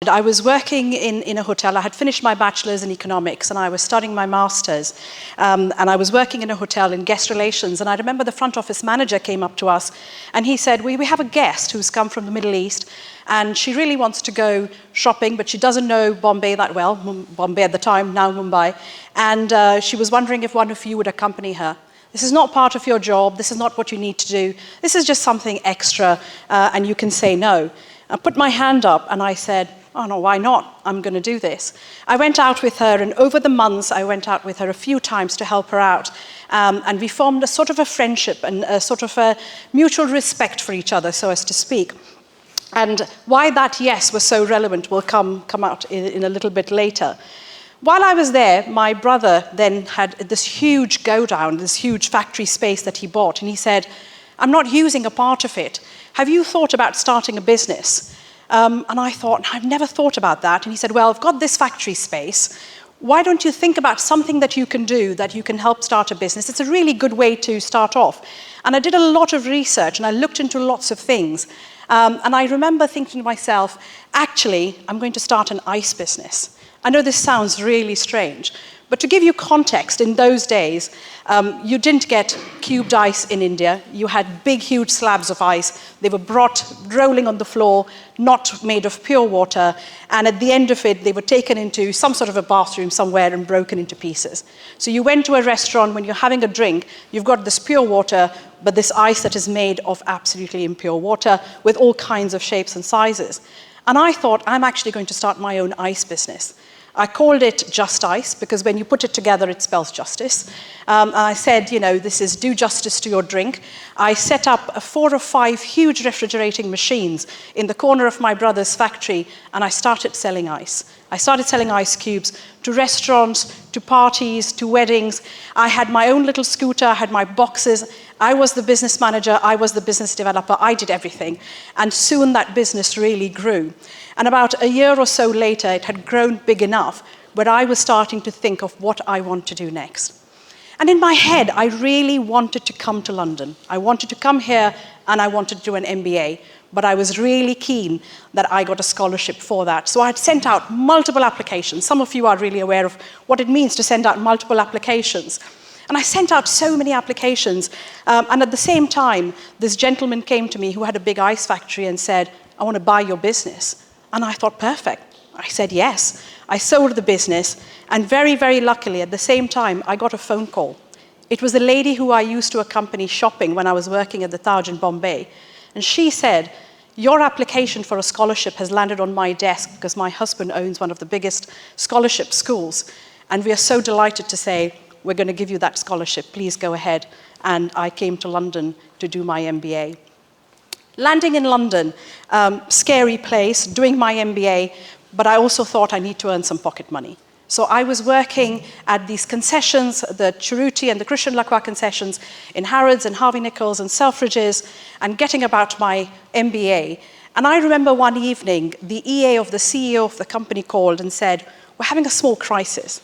I was working in a hotel. I had finished my bachelor's in economics and I was studying my master's. And I was working in a hotel in guest relations. And I remember the front office manager came up to us and he said, we have a guest who's come from the Middle East and she really wants to go shopping, but she doesn't know Bombay that well, Bombay at the time, now Mumbai. And she was wondering if one of you would accompany her. This is not part of your job. This is not what you need to do. This is just something extra and you can say no. I put my hand up and I said, oh no, why not? I'm going to do this. I went out with her, and over the months, I went out with her a few times to help her out. And we formed a sort of a friendship and a sort of a mutual respect for each other, so as to speak. And why that yes was so relevant will come out in a little bit later. While I was there, my brother then had this huge go-down, this huge factory space that he bought, and he said, I'm not using a part of it. Have you thought about starting a business? And I thought, I've never thought about that. And he said, well, I've got this factory space. Why don't you think about something that you can do that you can help start a business? It's a really good way to start off. And I did a lot of research and I looked into lots of things. And I remember thinking to myself, actually, I'm going to start an ice business. I know this sounds really strange, but to give you context, in those days, you didn't get cubed ice in India. You had big, huge slabs of ice. They were brought rolling on the floor, not made of pure water. And at the end of it, they were taken into some sort of a bathroom somewhere and broken into pieces. So you went to a restaurant, when you're having a drink, you've got this pure water, but this ice that is made of absolutely impure water with all kinds of shapes and sizes. And I thought, I'm actually going to start my own ice business. I called it Just Ice because when you put it together, it spells justice. And I said, you know, this is do justice to your drink. I set up 4 or 5 huge refrigerating machines in the corner of my brother's factory, and I started selling ice. I started selling ice cubes to restaurants, to parties, to weddings. I had my own little scooter, I had my boxes. I was the business manager, I was the business developer, I did everything. And soon that business really grew. And about a year or so later, it had grown big enough where I was starting to think of what I want to do next. And in my head, I really wanted to come to London. I wanted to come here and I wanted to do an MBA, but I was really keen that I got a scholarship for that. So I had sent out multiple applications. Some of you are really aware of what it means to send out multiple applications. And I sent out so many applications. And at the same time, this gentleman came to me who had a big ice factory and said, I want to buy your business. And I thought, perfect. I said yes. I sold the business. And very, very luckily, at the same time, I got a phone call. It was a lady who I used to accompany shopping when I was working at the Taj in Bombay. And she said, your application for a scholarship has landed on my desk because my husband owns one of the biggest scholarship schools. And we are so delighted to say, we're going to give you that scholarship. Please go ahead. And I came to London to do my MBA. Landing in London, scary place, doing my MBA, but I also thought I need to earn some pocket money. So I was working at these concessions, the Cheruti and the Christian Lacroix concessions in Harrods and Harvey Nichols and Selfridges, and getting about my MBA. And I remember one evening, the EA of the CEO of the company called and said, we're having a small crisis.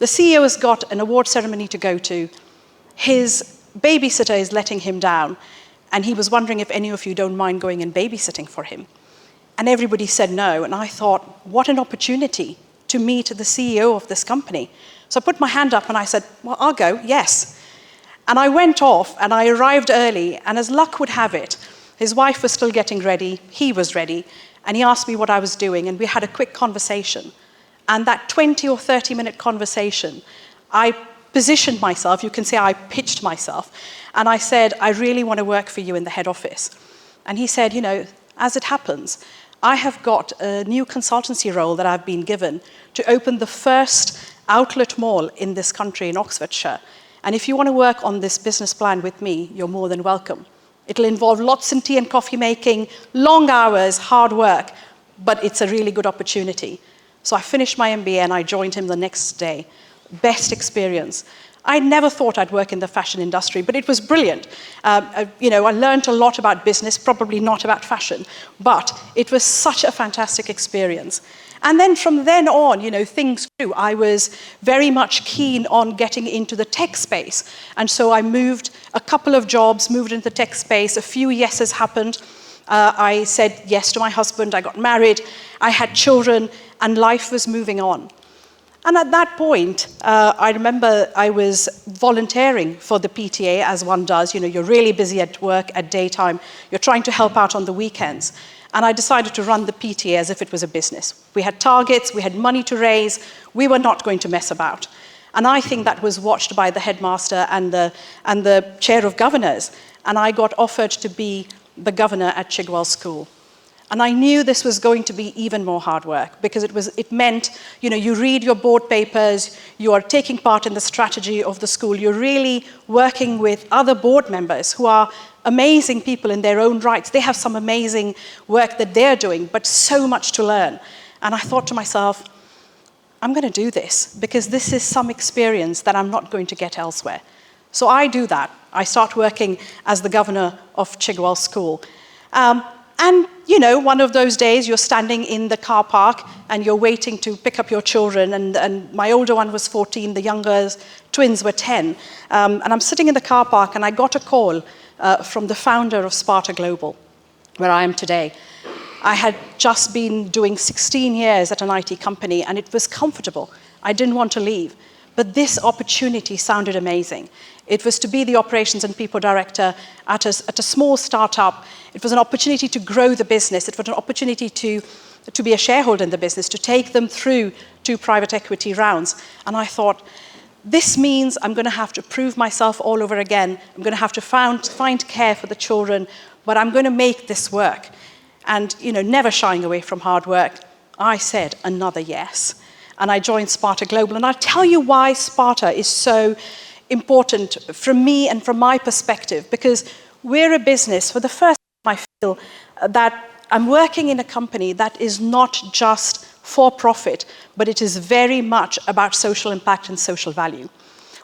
The CEO has got an award ceremony to go to. His babysitter is letting him down. And he was wondering if any of you don't mind going and babysitting for him. And everybody said no. And I thought, what an opportunity to meet the CEO of this company. So I put my hand up and I said, well, I'll go, yes. And I went off and I arrived early. And as luck would have it, his wife was still getting ready. He was ready. And he asked me what I was doing. And we had a quick conversation. And that 20 or 30-minute conversation, I positioned myself, you can say I pitched myself, and I said, I really want to work for you in the head office. And he said, you know, as it happens, I have got a new consultancy role that I've been given to open the first outlet mall in this country, in Oxfordshire. And if you want to work on this business plan with me, you're more than welcome. It'll involve lots of tea and coffee making, long hours, hard work, but it's a really good opportunity. So I finished my MBA and I joined him the next day. Best experience. I never thought I'd work in the fashion industry, but it was brilliant. I learned a lot about business, probably not about fashion, but it was such a fantastic experience. And then from then on, things grew. I was very much keen on getting into the tech space. And so I moved a couple of jobs, moved into the tech space. A few yeses happened. I said yes to my husband, I got married, I had children, and life was moving on. And at that point, I remember I was volunteering for the PTA, as one does. You know, you're really busy at work at daytime, you're trying to help out on the weekends. And I decided to run the PTA as if it was a business. We had targets, we had money to raise, we were not going to mess about. And I think that was watched by the headmaster and the chair of governors. And I got offered to be the governor at Chigwell School. And I knew this was going to be even more hard work, because it meant, you know, you read your board papers, you are taking part in the strategy of the school, you're really working with other board members who are amazing people in their own rights. They have some amazing work that they're doing, but so much to learn. And I thought to myself, I'm going to do this, because this is some experience that I'm not going to get elsewhere. So I do that. I start working as the governor of Chigwell School. And, you know, one of those days you're standing in the car park and you're waiting to pick up your children. And my older one was 14, the younger twins were 10. And I'm sitting in the car park and I got a call from the founder of Sparta Global, where I am today. I had just been doing 16 years at an IT company and it was comfortable. I didn't want to leave. But this opportunity sounded amazing. It was to be the operations and people director at a small startup. It was an opportunity to grow the business. It was an opportunity to be a shareholder in the business, to take them through 2 private equity rounds. And I thought, this means I'm going to have to prove myself all over again. I'm going to have to find care for the children, but I'm going to make this work. And, you know, never shying away from hard work, I said another yes. And I joined Sparta Global. And I'll tell you why Sparta is so important from me and from my perspective, because we're a business, for the first time I feel that I'm working in a company that is not just for profit, but it is very much about social impact and social value.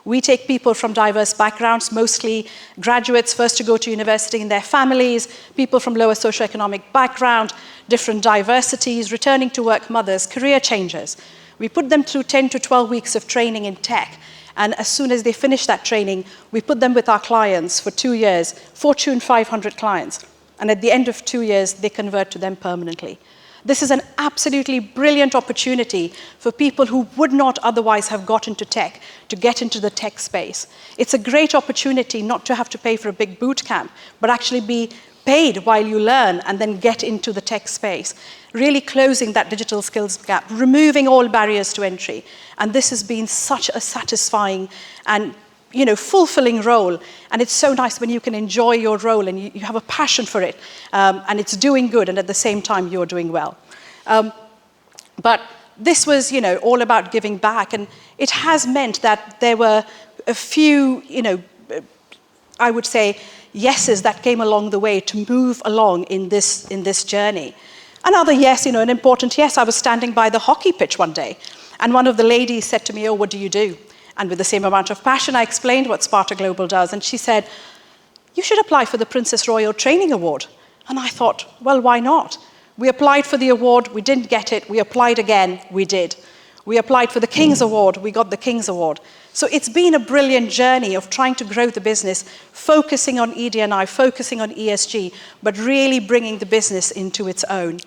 We take people from diverse backgrounds, mostly graduates first to go to university in their families, people from lower socioeconomic background, different diversities, returning to work mothers, career changers. We put them through 10 to 12 weeks of training in tech. And as soon as they finish that training, we put them with our clients for 2 years, Fortune 500 clients. And at the end of 2 years, they convert to them permanently. This is an absolutely brilliant opportunity for people who would not otherwise have got into tech, to get into the tech space. It's a great opportunity not to have to pay for a big boot camp, but actually be paid while you learn and then get into the tech space, really closing that digital skills gap, removing all barriers to entry. And this has been such a satisfying and, you know, fulfilling role. And it's so nice when you can enjoy your role and you have a passion for it, and it's doing good, and at the same time you're doing well. But this was, you know, all about giving back, and it has meant that there were a few, you know, I would say, yeses that came along the way to move along in this journey. Another yes, you know, an important yes, I was standing by the hockey pitch one day, and one of the ladies said to me, "Oh, what do you do?" And with the same amount of passion, I explained what Sparta Global does, and she said, "You should apply for the Princess Royal Training Award." And I thought, well, why not? We applied for the award, we didn't get it, we applied again, we did. We applied for the King's Award, we got the King's Award. So it's been a brilliant journey of trying to grow the business, focusing on ED&I, focusing on ESG, but really bringing the business into its own.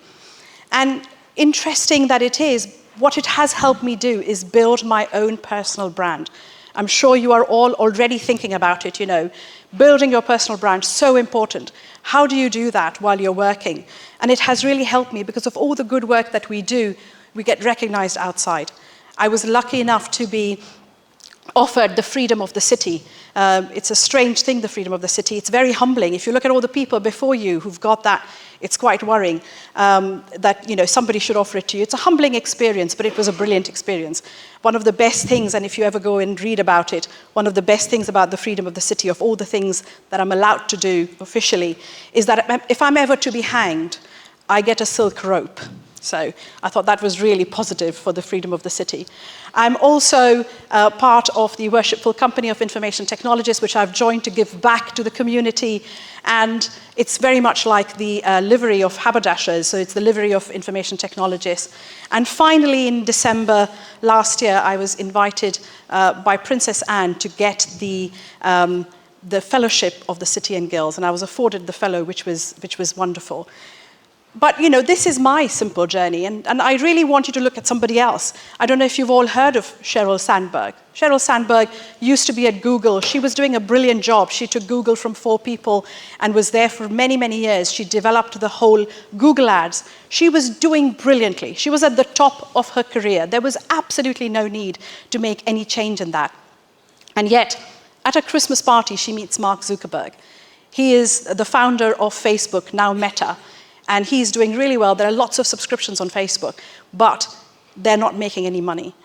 And interesting that it is, what it has helped me do is build my own personal brand. I'm sure you are all already thinking about it, you know. Building your personal brand, so important. How do you do that while you're working? And it has really helped me because of all the good work that we do, we get recognized outside. I was lucky enough to be offered the freedom of the city. It's a strange thing, the freedom of the city. It's very humbling. If you look at all the people before you who've got that, it's quite worrying that, you know, somebody should offer it to you. It's a humbling experience, but it was a brilliant experience. One of the best things, and if you ever go and read about it, one of the best things about the freedom of the city, of all the things that I'm allowed to do officially, is that if I'm ever to be hanged, I get a silk rope. So I thought that was really positive for the freedom of the city. I'm also part of the Worshipful Company of Information Technologists, which I've joined to give back to the community. And it's very much like the livery of haberdashers, so it's the livery of information technologists. And finally, in December last year, I was invited by Princess Anne to get the the fellowship of the City and Guilds, and I was afforded the fellow, which was wonderful. But, this is my simple journey, and I really want you to look at somebody else. I don't know if you've all heard of Sheryl Sandberg. Sheryl Sandberg used to be at Google. She was doing a brilliant job. She took Google from 4 people and was there for many, many years. She developed the whole Google Ads. She was doing brilliantly. She was at the top of her career. There was absolutely no need to make any change in that. And yet, at a Christmas party, she meets Mark Zuckerberg. He is the founder of Facebook, now Meta. And he's doing really well. There are lots of subscriptions on Facebook, but they're not making any money.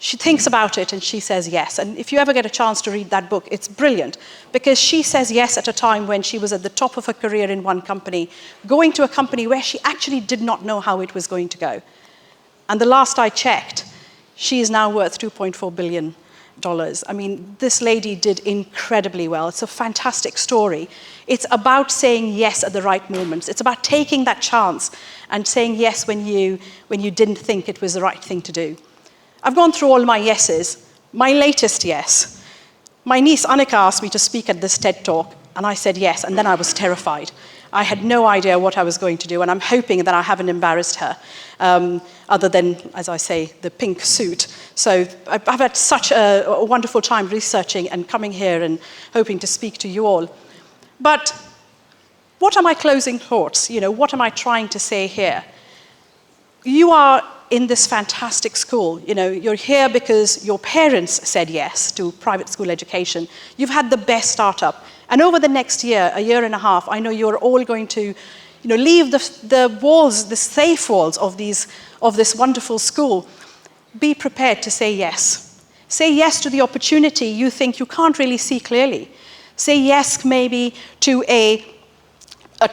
She thinks about it and she says yes. And if you ever get a chance to read that book, it's brilliant, because she says yes at a time when she was at the top of her career in one company, going to a company where she actually did not know how it was going to go. And the last I checked, she is now worth $2.4 billion. I mean, this lady did incredibly well. It's a fantastic story. It's about saying yes at the right moments. It's about taking that chance and saying yes when you didn't think it was the right thing to do. I've gone through all my yeses. My latest yes. My niece Annika asked me to speak at this TED Talk, and I said yes, and then I was terrified. I had no idea what I was going to do, and I'm hoping that I haven't embarrassed her, other than, as I say, the pink suit. So I've had such a wonderful time researching and coming here and hoping to speak to you all. But what are my closing thoughts? What am I trying to say here? You are in this fantastic school. You're here because your parents said yes to private school education. You've had the best startup. And over the next year, a year and a half, I know you're all going to leave the walls, the safe walls of this wonderful school. Be prepared to say yes. Say yes to the opportunity you think you can't really see clearly. Say yes maybe to a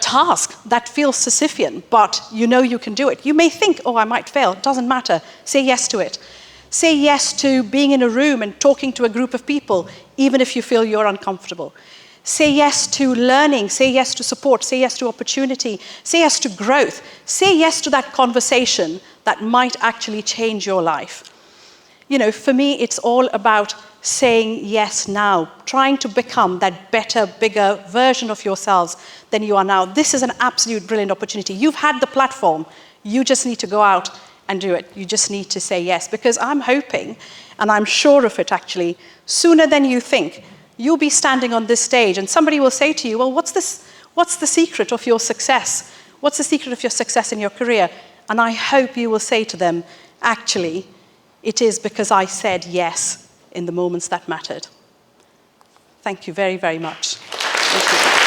task that feels Sisyphean, but you can do it. You may think, oh, I might fail. It doesn't matter. Say yes to it. Say yes to being in a room and talking to a group of people, even if you feel you're uncomfortable. Say yes to learning. Say yes to support. Say yes to opportunity. Say yes to growth. Say yes to that conversation that might actually change your life. For me, it's all about saying yes now, trying to become that better, bigger version of yourselves than you are now. This is an absolute brilliant opportunity. You've had the platform. You just need to go out and do it. You just need to say yes, because I'm hoping, and I'm sure of it actually, sooner than you think, you'll be standing on this stage and somebody will say to you, well, what's the secret of your success? What's the secret of your success in your career? And I hope you will say to them, actually, it is because I said yes in the moments that mattered. Thank you very, very much. Thank you.